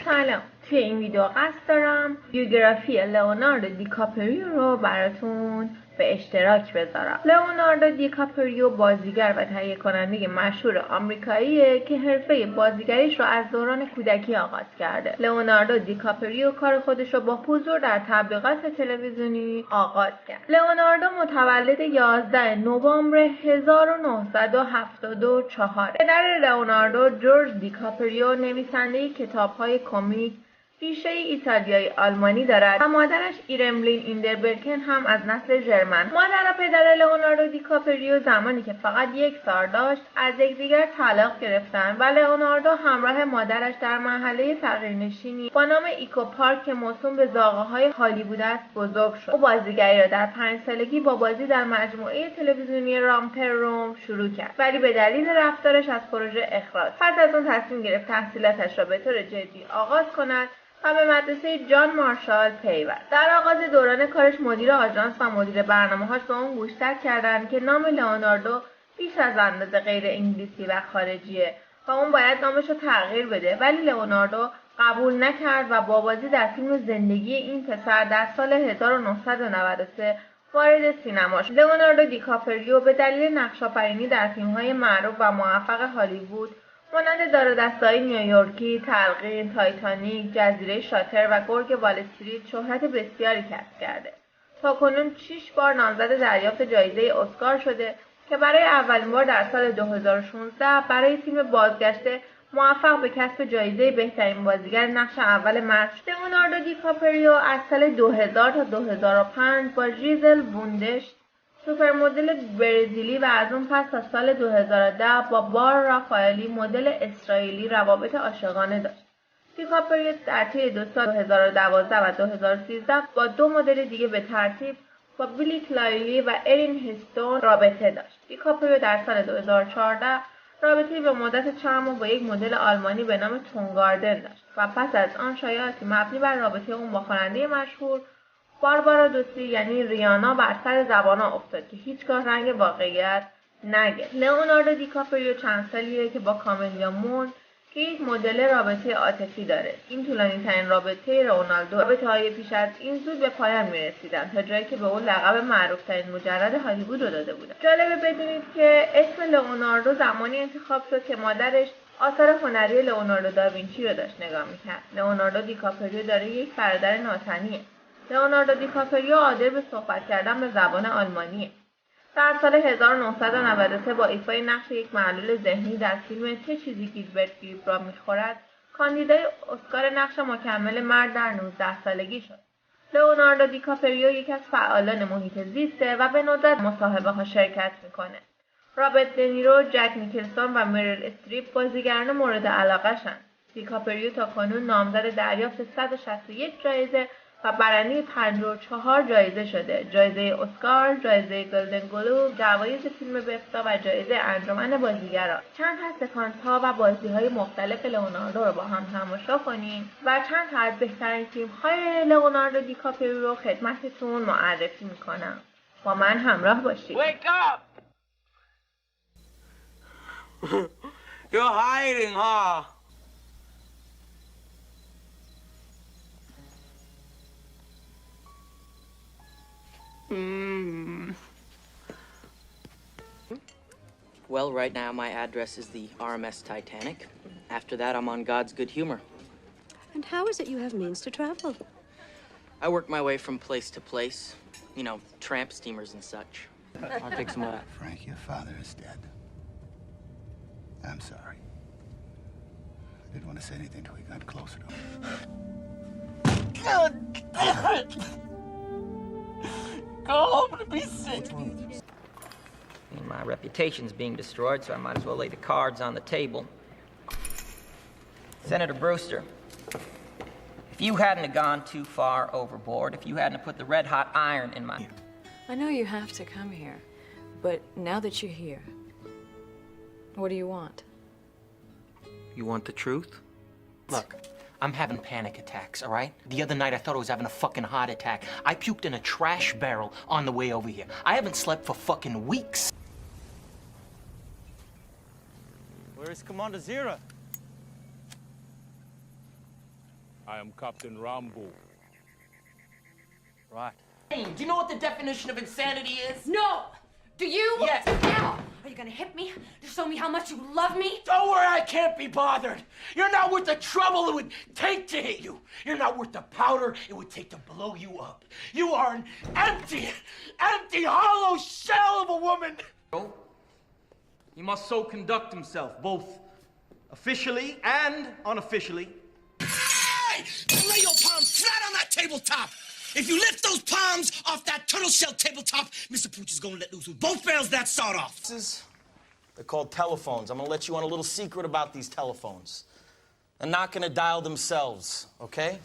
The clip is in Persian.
سلام. توی این ویدیو قصد دارم بیوگرافی لئوناردو دیکاپریو رو براتون به اشتراک بذارم. لئوناردو دیکاپریو بازیگر و تهیه کننده مشهور آمریکاییه که حرفه بازیگریش رو از دوران کودکی آغاز کرده. لئوناردو دیکاپریو کار خودش رو با حضور در تبلیغات تلویزیونی آغاز کرد. لئوناردو متولد 11 نوامبر 1974. پدر لئوناردو جورج دیکاپریو نویسنده کتاب‌های کمیک ریشه ایتالیایی آلمانی دارد و مادرش ایرملین ایندربرکن هم از نسل ژرمن. مادر و پدر لئوناردو دیکاپریو زمانی که فقط 1 سال داشت از یکدیگر طلاق گرفتند و لئوناردو همراه مادرش در محله فقیرنشینی با نام ایکو پارک که موسوم به زاغه‌های هالیوود است بزرگ شد. او بازیگری را در 5 سالگی با بازی در مجموعه تلویزیونی رامپر روم شروع کرد، ولی به دلیل رفتارش از پروژه اخراج. پس از آن تصمیم گرفت تحصیلاتش را به طور جدی آغاز کند و به مدرسه جان مارشال پیوست. در آغاز دوران کارش مدیر آژانس و مدیر برنامه‌هاش به اون گوشزد کردند که نام لئوناردو بیش از اندازه غیر انگلیسی و خارجیه و اون باید نامش رو تغییر بده، ولی لئوناردو قبول نکرد و با بازی در فیلم زندگی این پسر در سال 1993 وارد سینما شد. لئوناردو دیکاپریو به دلیل نقش‌آفرینی در فیلم‌های معروف و موفق هالیوود مانند دار و دسته‌های نیویورکی، تلقین، تایتانیک، جزیره شاتر و گرگ وال استریت شهرت بسیاری کسب کرده. تاکنون 6 بار نامزد دریافت جایزه اسکار شده که برای اولین بار در سال 2016 برای فیلم بازگشته موفق به کسب جایزه بهترین بازیگر نقش اول مرد شد. لئوناردو دیکاپریو از سال 2000 تا 2005 با ژیزل بوندشت سوپر مدل برزیلی و از اون پس تا سال 2010 با بار رافائلی مدل اسرائیلی روابط عاشقانه داشت. دیکاپریو در طی 2 سال 2012 و 2013 با 2 مدل دیگه به ترتیب با بیلی کلایلی و ارین هستون رابطه داشت. دیکاپریو در سال 2014 رابطه‌ای به مدت چند ماه با یک مدل آلمانی به نام تونگاردن داشت و پس از آن شایعاتی مبنی بر رابطه اون با خواننده مشهور باربارا دوسی یعنی ریانا بر سر زبان‌ها افتاد که هیچگاه رنگ واقعیت نگرفت. لئوناردو دیکاپریو چند سالیه که با کاملیا مون که یک مدل رابطه عاطفی داره. این طولانی‌ترین رابطه رونالدو. رابطه‌های پیش از این زود به پایان می‌رسیدن تا جایی که به او لقب معروف‌ترین مجرد هالیوود رو داده بودن. جالبه بدونید که اسم لئوناردو زمانی انتخاب شد که مادرش آثار هنری لئوناردو داوینچی رو داشت نگاه می‌کرد. لئوناردو دیکاپریو داره یک برادر ناتنیه. لئوناردو دیکاپریو قادر به صحبت کردن به زبان آلمانیه. در سال 1993 با ایفای نقش یک معلول ذهنی در فیلم چه چیزی گیلبرت گریپ را می‌خورد، کاندیدای اسکار نقش مکمل مرد در 19 سالگی شد. لئوناردو دیکاپریو یکی از فعالان محیط زیسته و به ندرت مصاحبه‌ها شرکت می‌کنه. رابرت دنیرو، جک نیکلسون و مریل استریپ بازیگران مورد علاقه‌شند. دیکاپریو تاکنون نامزد دریافت 161 جایزه و برنده 54 جایزه شده: جایزه اسکار، جایزه گلدن گلوب، جوایز فیلم بفتا و جایزه انجمن بازیگران. چند تا سکانس‌ها و بازی‌های مختلف لئوناردو رو با هم تماشا کنیم و چند تا از بهترین فیلم‌های لئوناردو دیکاپریو رو خدمتتون معرفی می‌کنم. با من همراه باشید. Wake up! You're hiding, huh? Well, right now my address is the RMS Titanic. After that, I'm on God's good humor. And how is it you have means to travel? I work my way from place to place. You know, tramp steamers and such. I'll take some of that. Frank, your father is dead. I'm sorry. I didn't want to say anything till we got closer to him. God damn it! Go home to be sick. What's wrong with you? And my reputation's being destroyed, so I might as well lay the cards on the table. Senator Brewster, if you hadn't have gone too far overboard, if you hadn't have put the red-hot iron in my... I know you have to come here, but now that you're here, what do you want? You want the truth? Look, I'm having panic attacks, all right? The other night I thought I was having a fucking heart attack. I puked in a trash barrel on the way over here. I haven't slept for fucking weeks. Where is Commander Zira? I am Captain Rambo. Right. Do you know what the definition of insanity is? No! Do you? Yes. Now! Are you gonna hit me to show me how much you love me? Don't worry, I can't be bothered. You're not worth the trouble it would take to hit you. You're not worth the powder it would take to blow you up. You are an empty, hollow shell of a woman. He must so conduct himself, both officially and unofficially. Hey! Lay your palms flat on that tabletop. If you lift those palms off that turtle shell tabletop, Mr. Pooch is gonna let loose with both barrels that sawed off. They're called telephones. I'm gonna let you on a little secret about these telephones. They're not gonna dial themselves, okay?